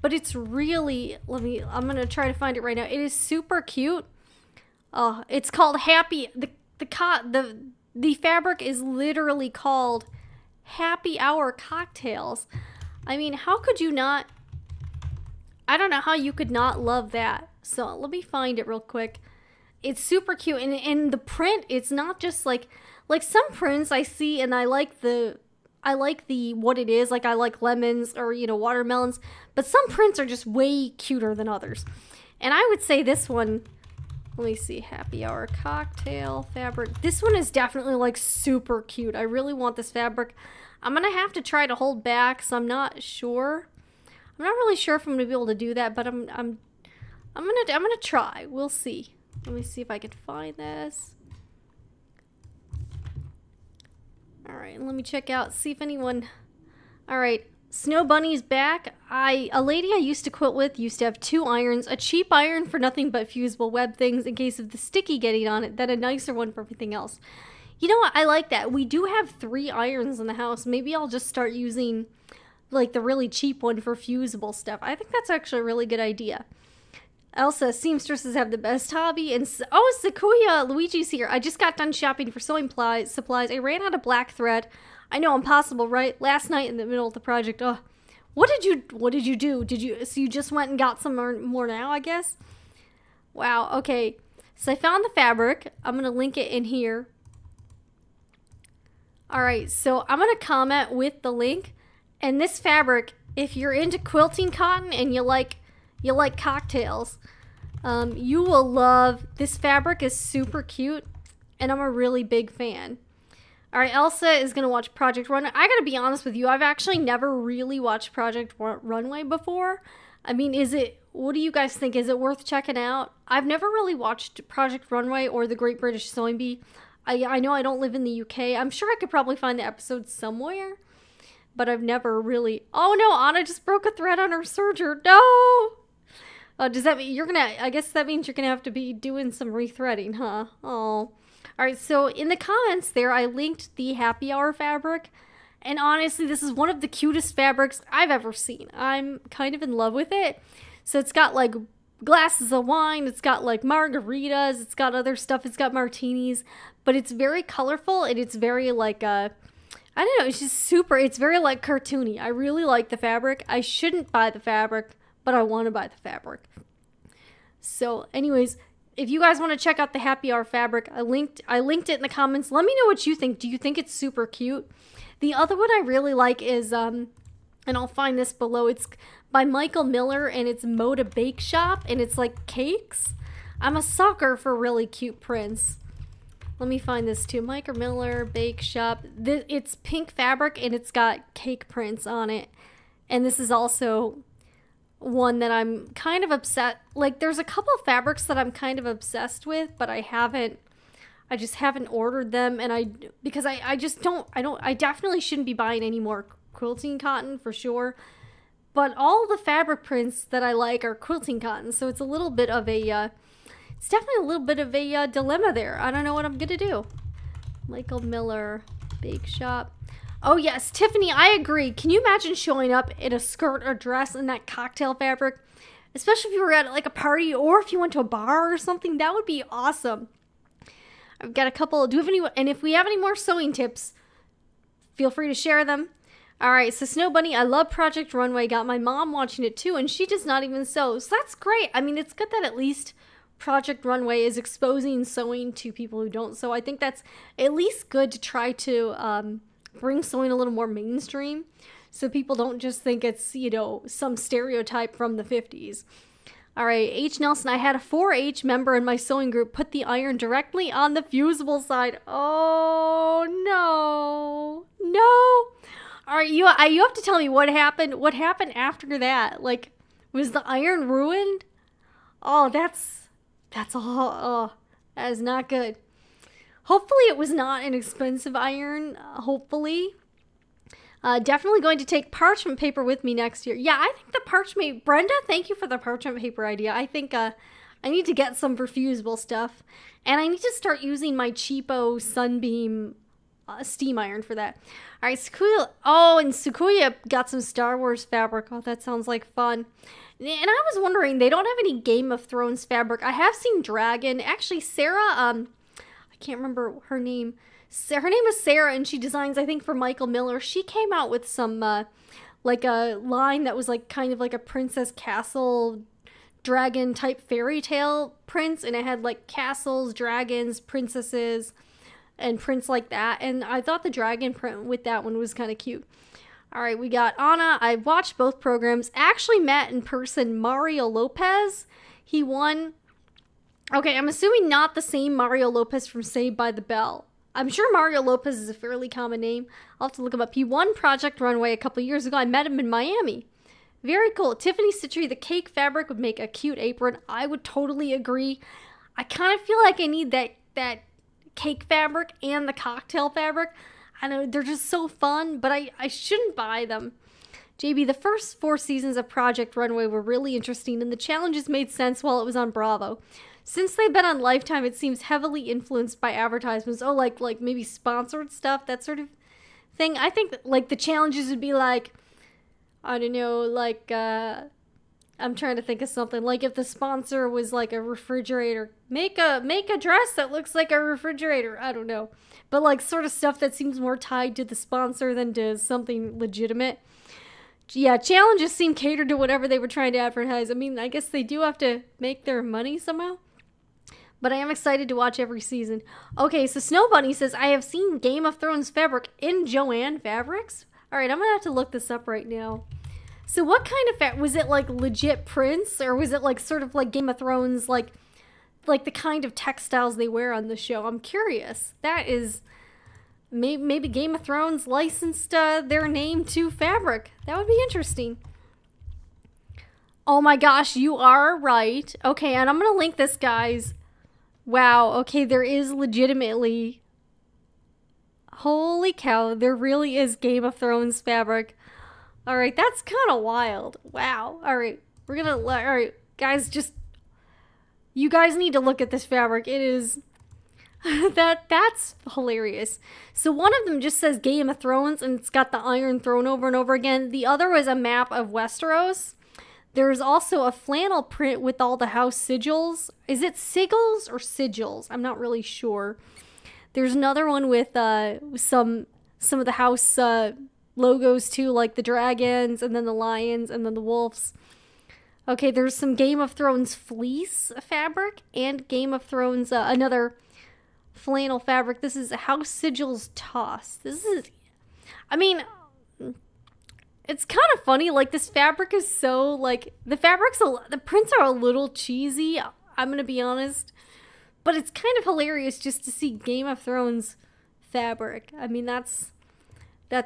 But it's really, I'm going to try to find it right now. It is super cute. It's called Happy, the fabric is literally called Happy Hour Cocktails. I mean, how could you not, I don't know how you could not love that. So let me find it real quick. It's super cute, and the print, it's not just like some prints I see and I like the what it is, like I like lemons or, you know, watermelons, but some prints are just way cuter than others. And I would say this one, let me see, Happy Hour Cocktail fabric. This one is definitely like super cute. I really want this fabric. I'm gonna have to try to hold back, so I'm not sure. I'm not really sure if I'm gonna be able to do that, but I'm gonna try. We'll see. Let me see if I can find this. Alright, let me check out, see if anyone... Alright, Snow Bunny's back. A lady I used to quilt with used to have 2 irons. A cheap iron for nothing but fusible web things in case of the sticky getting on it, then a nicer one for everything else. You know what, I like that. We do have 3 irons in the house. Maybe I'll just start using like the really cheap one for fusible stuff. I think that's actually a really good idea. Elsa, seamstresses have the best hobby. And oh, Sequoia, Luigi's here. I just got done shopping for sewing supplies. I ran out of black thread. I know, impossible, right? Last night in the middle of the project. Oh, what did you do? So you just went and got some more now, I guess? Wow, okay. So I found the fabric. I'm going to link it in here. All right, so I'm going to comment with the link. And this fabric, if you're into quilting cotton and you like cocktails, you will love this fabric. Is super cute, and I'm a really big fan. All right, Elsa is gonna watch Project Runway. I gotta be honest with you, I've actually never really watched Project Runway before. I mean, what do you guys think? Is it worth checking out? I've never really watched Project Runway or The Great British Sewing Bee. I know I don't live in the UK. I'm sure I could probably find the episode somewhere, but I've never really... Oh no, Anna just broke a thread on her serger. No! Does that mean I guess that means you're gonna have to be doing some rethreading, huh? Oh. Alright, so in the comments there, I linked the Happy Hour fabric. And honestly, this is one of the cutest fabrics I've ever seen. I'm kind of in love with it. So it's got like glasses of wine, it's got like margaritas, it's got other stuff, it's got martinis. But it's very colorful, and it's very like, I don't know, it's just super, it's very like cartoony. I really like the fabric. I shouldn't buy the fabric, but I want to buy the fabric. So anyways, if you guys want to check out the Happy Hour fabric, I linked it in the comments. Let me know what you think. Do you think it's super cute? The other one I really like is, and I'll find this below, it's by Michael Miller, and it's Moda Bake Shop, and it's like cakes. I'm a sucker for really cute prints. Let me find this too. Michael Miller Bake Shop. It's pink fabric, and it's got cake prints on it. And this is also one that I'm kind of upset. Like, there's a couple of fabrics that I'm kind of obsessed with, but I haven't I just haven't ordered them, and because I just don't, I definitely shouldn't be buying any more quilting cotton for sure. But all the fabric prints that I like are quilting cotton, so it's a little bit of a, it's definitely a little bit of a dilemma there. I don't know what I'm gonna do. Michael Miller, Bake Shop. Oh yes, Tiffany, I agree. Can you imagine showing up in a skirt or dress in that cocktail fabric? Especially if you were at like a party or if you went to a bar or something, that would be awesome. I've got a couple, do you have any, and if we have any more sewing tips, feel free to share them. Alright, so Snow Bunny, I love Project Runway, got my mom watching it too, and she does not even sew, so that's great. I mean, it's good that at least Project Runway is exposing sewing to people who don't sew. I think that's at least good to try to bring sewing a little more mainstream, so people don't just think it's, you know, some stereotype from the 50s. Alright, H. Nelson, I had a 4-H member in my sewing group put the iron directly on the fusible side. Oh, no. No. Alright, you have to tell me what happened. What happened after that? Like, was the iron ruined? Oh, that's all. Oh, that is not good. Hopefully it was not an expensive iron. Hopefully. Definitely going to take parchment paper with me next year. Yeah, I think the parchment... Brenda, thank you for the parchment paper idea. I think I need to get some for fusible stuff. And I need to start using my cheapo Sunbeam steam iron for that. Alright, Sequoia... Oh, and Sequoia got some Star Wars fabric. Oh, that sounds like fun. And I was wondering, they don't have any Game of Thrones fabric. I have seen Dragon. Actually, Sarah... I can't remember her name... Her name is Sarah, and she designs, I think, for Michael Miller. She came out with some, like a line that was like kind of like a Princess Castle dragon type fairy tale prints, and it had like castles, dragons, princesses, and prints like that. And I thought the dragon print with that one was kind of cute. All right, we got Anna. I watched both programs. Actually met in person Mario Lopez. He won. Okay, I'm assuming not the same Mario Lopez from Saved by the Bell. I'm sure Mario Lopez is a fairly common name. I'll have to look him up. He won Project Runway a couple years ago. I met him in Miami. Very cool. Tiffany Stitchery, the cake fabric would make a cute apron. I would totally agree. I kind of feel like I need that cake fabric and the cocktail fabric. I know they're just so fun, but I shouldn't buy them. JB, the first 4 seasons of Project Runway were really interesting, and the challenges made sense while it was on Bravo. Since they've been on Lifetime, it seems heavily influenced by advertisements. Oh, like maybe sponsored stuff, that sort of thing. I think like the challenges would be like, I don't know, like, I'm trying to think of something. Like if the sponsor was like a refrigerator, make a dress that looks like a refrigerator. I don't know. But like sort of stuff that seems more tied to the sponsor than to something legitimate. Yeah, challenges seem catered to whatever they were trying to advertise. I mean, I guess they do have to make their money somehow. But I am excited to watch every season. Okay, so Snow Bunny says, I have seen Game of Thrones fabric in Joann Fabrics. Alright, I'm going to have to look this up right now. So what kind of fabric? Was it like legit prints? Or was it like sort of like Game of Thrones, like the kind of textiles they wear on the show? I'm curious. That is... Maybe Game of Thrones licensed their name to fabric. That would be interesting. Oh my gosh, you are right. Okay, and I'm going to link this, guys. Wow, okay, there is legitimately... Holy cow, there really is Game of Thrones fabric. Alright, that's kind of wild. Wow. Alright, we're gonna... Alright, guys, just... You guys need to look at this fabric. It is... That's hilarious. So one of them just says Game of Thrones, and it's got the iron thrown over and over again. The other is a map of Westeros. There's also a flannel print with all the house sigils. Is it sigils or sigils? I'm not really sure. There's another one with some of the house logos too, like the dragons and then the lions and then the wolves. Okay, there's some Game of Thrones fleece fabric and Game of Thrones another flannel fabric. This is House Sigils Toss. This is, I mean, it's kind of funny. Like this fabric is so like the prints are a little cheesy. I'm gonna be honest, but it's kind of hilarious just to see Game of Thrones fabric. I mean that's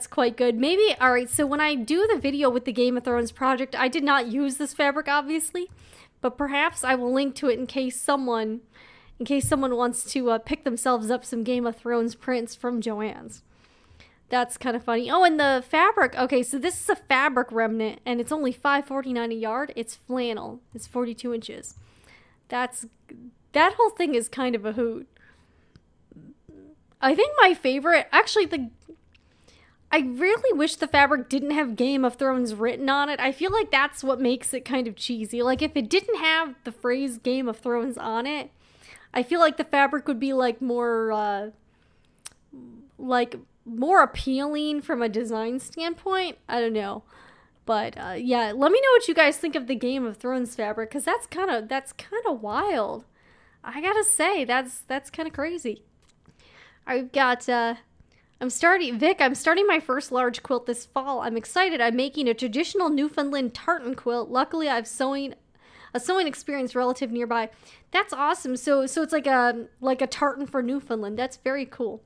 quite good. Maybe all right. So when I do the video with the Game of Thrones project, I did not use this fabric obviously, but perhaps I will link to it in case someone in case someone wants to pick themselves up some Game of Thrones prints from Joann's. That's kind of funny. Oh, and the fabric. Okay, so this is a fabric remnant, and it's only $5.49 a yard. It's flannel. It's 42 inches. That whole thing is kind of a hoot. I think my favorite, actually, I really wish the fabric didn't have Game of Thrones written on it. I feel like that's what makes it kind of cheesy. Like, if it didn't have the phrase Game of Thrones on it, I feel like the fabric would be, like, more appealing from a design standpoint. I don't know. But, yeah, let me know what you guys think of the Game of Thrones fabric, because that's kind of wild. I gotta say, that's kind of crazy. I've got, I'm starting my first large quilt this fall. I'm excited. I'm making a traditional Newfoundland tartan quilt. Luckily, I have a sewing experience relative nearby. That's awesome. So it's like a tartan for Newfoundland. That's very cool.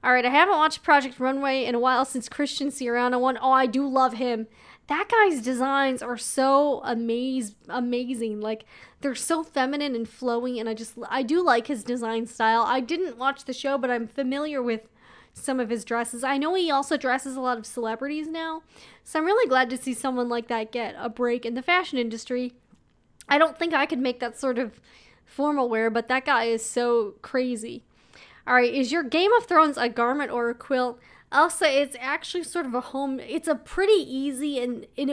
All right, I haven't watched Project Runway in a while since Christian Siriano one. Oh, I do love him. That guy's designs are so amazing. Like, they're so feminine and flowy, and I do like his design style. I didn't watch the show, but I'm familiar with some of his dresses. I know he also dresses a lot of celebrities now, so I'm really glad to see someone like that get a break in the fashion industry. I don't think I could make that sort of formal wear, but that guy is so crazy. All right, is your Game of Thrones a garment or a quilt? Elsa, it's actually sort of a home. It's a pretty easy, and it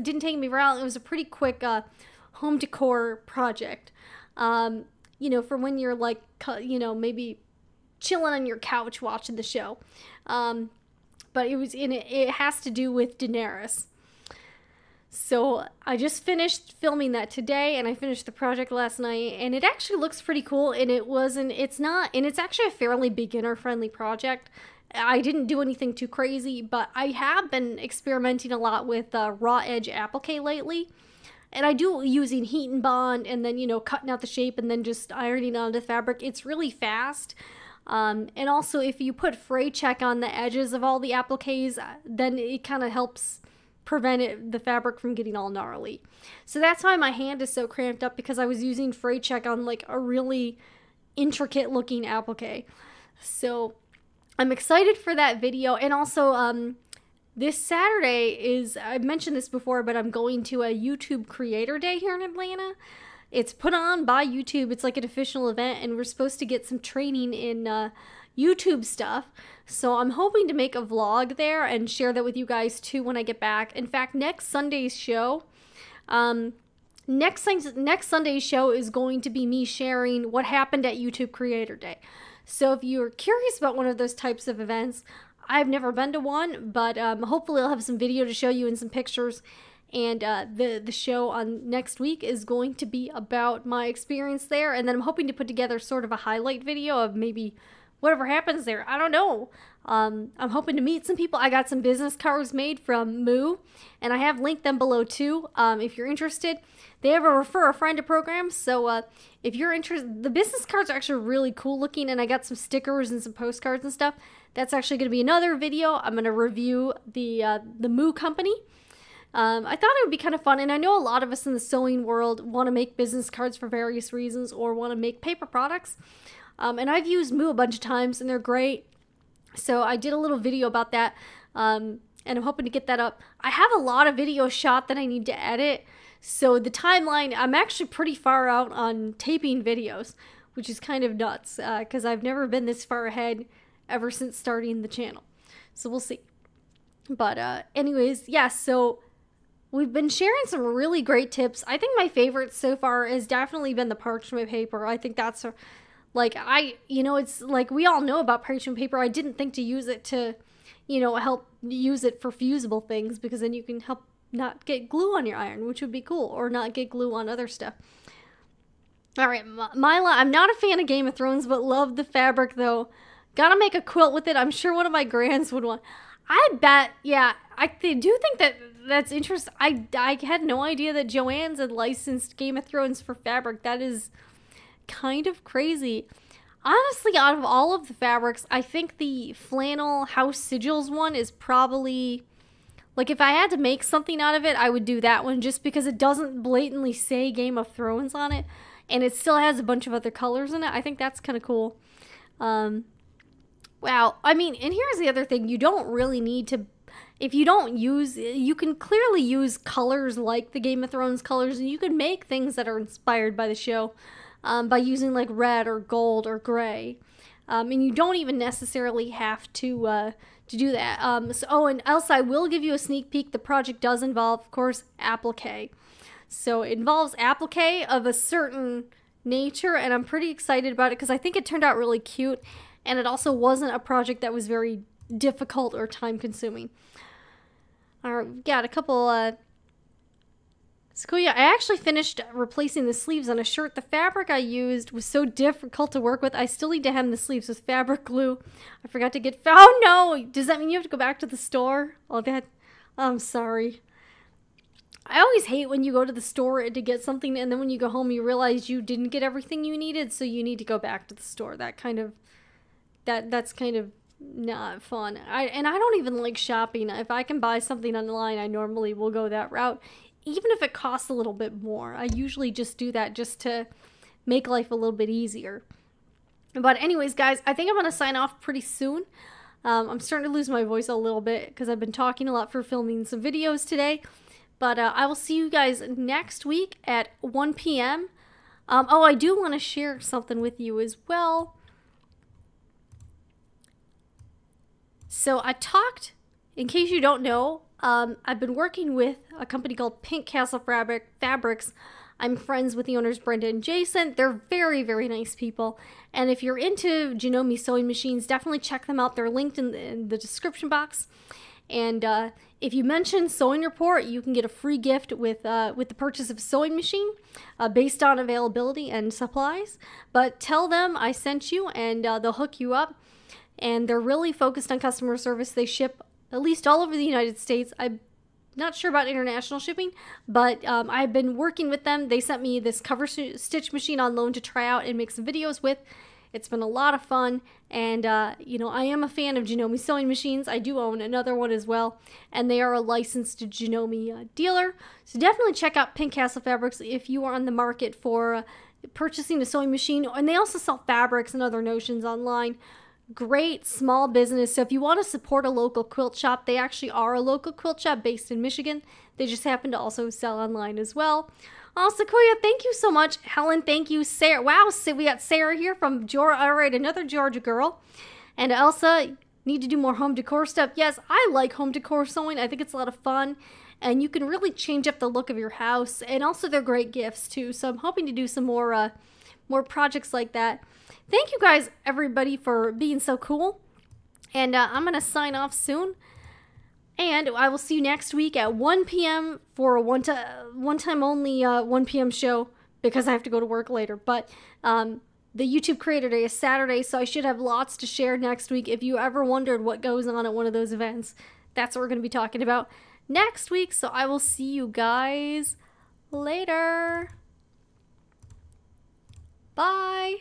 didn't take me very long. It was a pretty quick home decor project. You know, for when you're like, you know, maybe chilling on your couch watching the show. But it has to do with Daenerys. So I just finished filming that today, and I finished the project last night, and it actually looks pretty cool, and it's actually a fairly beginner friendly project. I didn't do anything too crazy, but I have been experimenting a lot with raw edge applique lately. And I do using heat and bond, and then, you know, cutting out the shape and then just ironing onto the fabric. It's really fast. And also, if you put fray check on the edges of all the appliques, then it kind of helps prevent the fabric from getting all gnarly. So that's why my hand is so cramped up, because I was using fray check on like a really intricate looking applique. So I'm excited for that video. And also, this Saturday I've mentioned this before, but I'm going to a YouTube Creator Day here in Atlanta. It's put on by YouTube. It's like an official event, and we're supposed to get some training in YouTube stuff. So I'm hoping to make a vlog there and share that with you guys too when I get back. In fact, next Sunday's show is going to be me sharing what happened at YouTube Creator Day. So if you're curious about one of those types of events, I've never been to one, but hopefully I'll have some video to show you and some pictures. And the show on next week is going to be about my experience there. And then I'm hoping to put together sort of a highlight video of maybe whatever happens there. I don't know. I'm hoping to meet some people. I got some business cards made from Moo, and I have linked them below too. If you're interested, they have a refer a friend program. So if you're interested, the business cards are actually really cool looking, and I got some stickers and some postcards and stuff. That's actually going to be another video. I'm going to review the Moo company. I thought it would be kind of fun, and I know a lot of us in the sewing world want to make business cards for various reasons or want to make paper products. And I've used Moo a bunch of times, and they're great. So I did a little video about that, and I'm hoping to get that up. I have a lot of videos shot that I need to edit, so the timeline, I'm actually pretty far out on taping videos, which is kind of nuts, because I've never been this far ahead ever since starting the channel. So we'll see. But anyways, yeah, so we've been sharing some really great tips. I think my favorite so far has definitely been the parchment paper. I think that's it's like we all know about parchment paper. I didn't think to use it to, help use it for fusible things, because then you can help not get glue on your iron, which would be cool, or not get glue on other stuff. All right, Mila, I'm not a fan of Game of Thrones, but love the fabric though. Gotta make a quilt with it. I'm sure one of my grands would want. I bet, yeah, I do think that's interesting. I had no idea that Joann's had licensed Game of Thrones for fabric. That is kind of crazy. Honestly, out of all of the fabrics, I think the flannel house sigils one is probably, like, if I had to make something out of it, I would do that one, just because it doesn't blatantly say Game of Thrones on it. and it still has a bunch of other colors in it. I think that's kind of cool. Wow. I mean, and here's the other thing. You don't really need to, if you don't use, you can clearly use colors like the Game of Thrones colors, and you can make things that are inspired by the show by using like red or gold or gray. And you don't even necessarily have to do that. And else I will give you a sneak peek. The project does involve, of course, applique. So it involves applique of a certain nature, and I'm pretty excited about it because I think it turned out really cute, and it also wasn't a project that was very difficult or time consuming. Alright, we've got a couple so yeah, I actually finished replacing the sleeves on a shirt. The fabric I used was so difficult to work with. I still need to hem the sleeves with fabric glue. I forgot to get, oh no! Does that mean you have to go back to the store? Oh, I'm sorry. I always hate when you go to the store to get something, and then when you go home you realize you didn't get everything you needed, so you need to go back to the store. That's kind of not fun. I don't even like shopping. If I can buy something online, I normally will go that route, even if it costs a little bit more. I usually just do that just to make life a little bit easier. But anyways, guys, I think I'm going to sign off pretty soon. I'm starting to lose my voice a little bit because I've been talking a lot for filming some videos today. But I will see you guys next week at 1 p.m. Oh, I do want to share something with you as well. So I talked, in case you don't know, I've been working with a company called Pink Castle Fabrics. I'm friends with the owners, Brenda and Jason. They're very, very nice people. And if you're into Janome sewing machines, definitely check them out. They're linked in the description box. And if you mention Sewing Report, you can get a free gift with the purchase of a sewing machine based on availability and supplies. But tell them I sent you, and they'll hook you up. And they're really focused on customer service. They ship at least all over the United States. I'm not sure about international shipping, but I've been working with them. They sent me this cover stitch machine on loan to try out and make some videos with. It's been a lot of fun, and you know, I am a fan of Janome sewing machines. I do own another one as well, and they are a licensed Janome dealer. So definitely check out Pink Castle Fabrics if you are on the market for purchasing a sewing machine. And they also sell fabrics and other notions online. Great small business. So if you want to support a local quilt shop, they actually are a local quilt shop based in Michigan. They just happen to also sell online as well. Sequoia, thank you so much. Helen, thank you. Sarah, wow, so we got Sarah here from Georgia. All right, another Georgia girl. And Elsa, need to do more home decor stuff. Yes, I like home decor sewing. I think it's a lot of fun. And you can really change up the look of your house. And also they're great gifts too. So I'm hoping to do some more projects like that. Thank you guys, everybody, for being so cool. And I'm going to sign off soon. And I will see you next week at 1 p.m. for a one-time only 1 p.m. show because I have to go to work later. But the YouTube Creator Day is Saturday, so I should have lots to share next week. If you ever wondered what goes on at one of those events, that's what we're going to be talking about next week. So I will see you guys later. Bye.